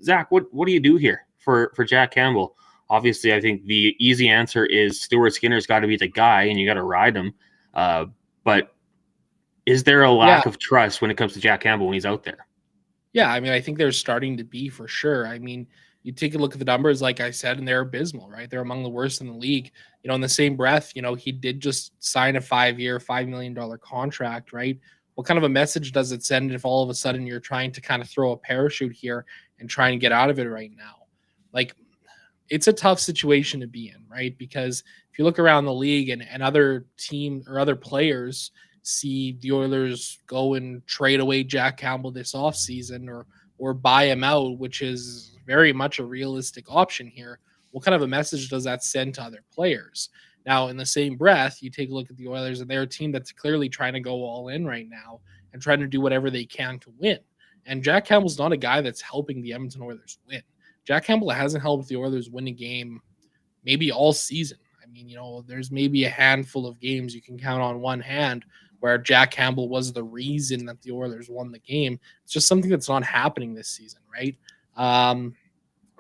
Zach, what do you do here for Jack Campbell? Obviously, I think the easy answer is Stuart Skinner's got to be the guy, and you got to ride him. But is there a lack of trust when it comes to Jack Campbell when he's out there? Yeah, I mean, I think there's starting to be for sure. I mean, you take a look at the numbers, like I said, and they're abysmal, right? They're among the worst in the league. In the same breath, he did just sign a 5-year, $5 million contract, right? What kind of a message does it send if all of a sudden you're trying to kind of throw a parachute here and try and get out of it right now? Like, it's a tough situation to be in, right? Because if you look around the league and other team or other players see the Oilers go and trade away Jack Campbell this offseason or buy him out, which is very much a realistic option here, what kind of a message does that send to other players? Now, in the same breath, you take a look at the Oilers, and they're a team that's clearly trying to go all in right now and trying to do whatever they can to win. And Jack Campbell's not a guy that's helping the Edmonton Oilers win. Jack Campbell hasn't helped the Oilers win a game maybe all season. I mean, there's maybe a handful of games you can count on one hand where Jack Campbell was the reason that the Oilers won the game. It's just something that's not happening this season, right?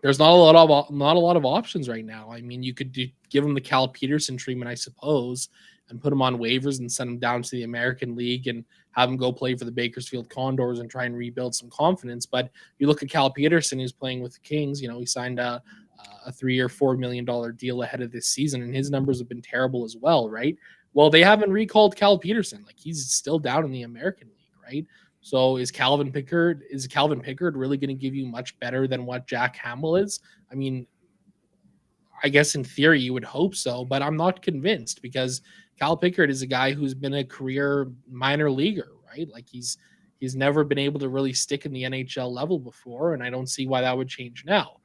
There's not a lot of options right now. I mean, you could give him the Cal Peterson treatment, I suppose, and put him on waivers and send him down to the American League and have him go play for the Bakersfield Condors and try and rebuild some confidence. But you look at Cal Peterson, who's playing with the Kings. He signed a 3-year, $4 million deal ahead of this season, and his numbers have been terrible as well, right? Well, they haven't recalled Cal Peterson. Like, he's still down in the American League, right? So is Calvin Pickard really going to give you much better than what Jack Campbell is? I mean, I guess in theory you would hope so, but I'm not convinced because Cal Pickard is a guy who's been a career minor leaguer, right? Like he's never been able to really stick in the NHL level before, and I don't see why that would change now.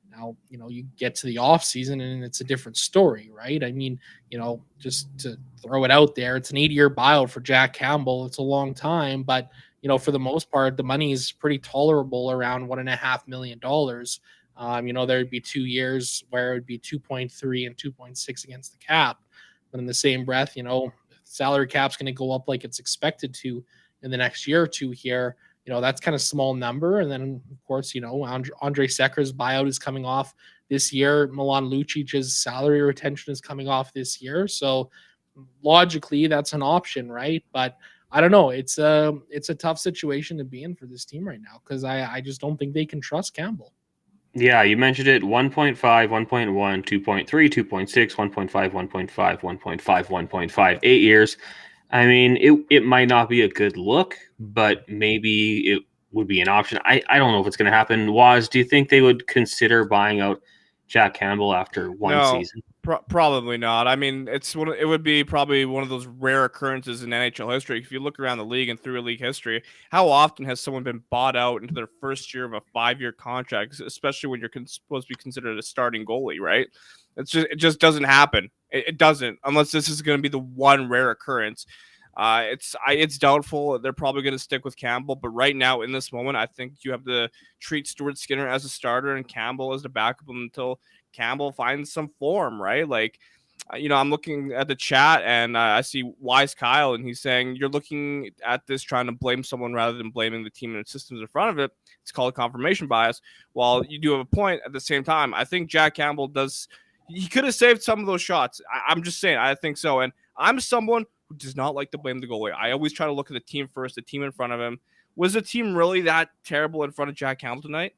Now, you get to the off season and it's a different story, right? I mean, just to throw it out there, it's an 8-year buyout for Jack Campbell. It's a long time, but for the most part, the money is pretty tolerable around $1.5 million. There'd be 2 years where it would be 2.3 and 2.6 against the cap. But in the same breath, salary cap's going to go up like it's expected to in the next year or two here. That's kind of small number. And then, of course, Andre Sekera's buyout is coming off this year. Milan Lucic's salary retention is coming off this year. So logically, that's an option, right? But I don't know. It's a tough situation to be in for this team right now because I just don't think they can trust Campbell. Yeah, you mentioned it, 1.5, 1.1, 2.3, 2.6, 1.5, 1.5, 1.5, 1.5, 8 years. I mean, it might not be a good look, but maybe it would be an option. I don't know if it's going to happen. Waz, do you think they would consider buying out Jack Campbell after one season? Probably not. I mean, it would be probably one of those rare occurrences in NHL history. If you look around the league and through league history, how often has someone been bought out into their first year of a 5-year contract, especially when you're supposed to be considered a starting goalie, right? It just doesn't happen. It doesn't, unless this is going to be the one rare occurrence. It's doubtful. They're probably going to stick with Campbell, but right now in this moment, I think you have to treat Stuart Skinner as a starter and Campbell as the backup until Campbell finds some form, right? Like, I'm looking at the chat and I see Wise Kyle, and he's saying you're looking at this trying to blame someone rather than blaming the team and its systems in front of it. It's called confirmation bias. While you do have a point at the same time, I think Jack Campbell he could have saved some of those shots. I'm just saying, I think so. And I'm someone who does not like to blame the goalie. I always try to look at the team first, the team in front of him. Was the team really that terrible in front of Jack Campbell tonight?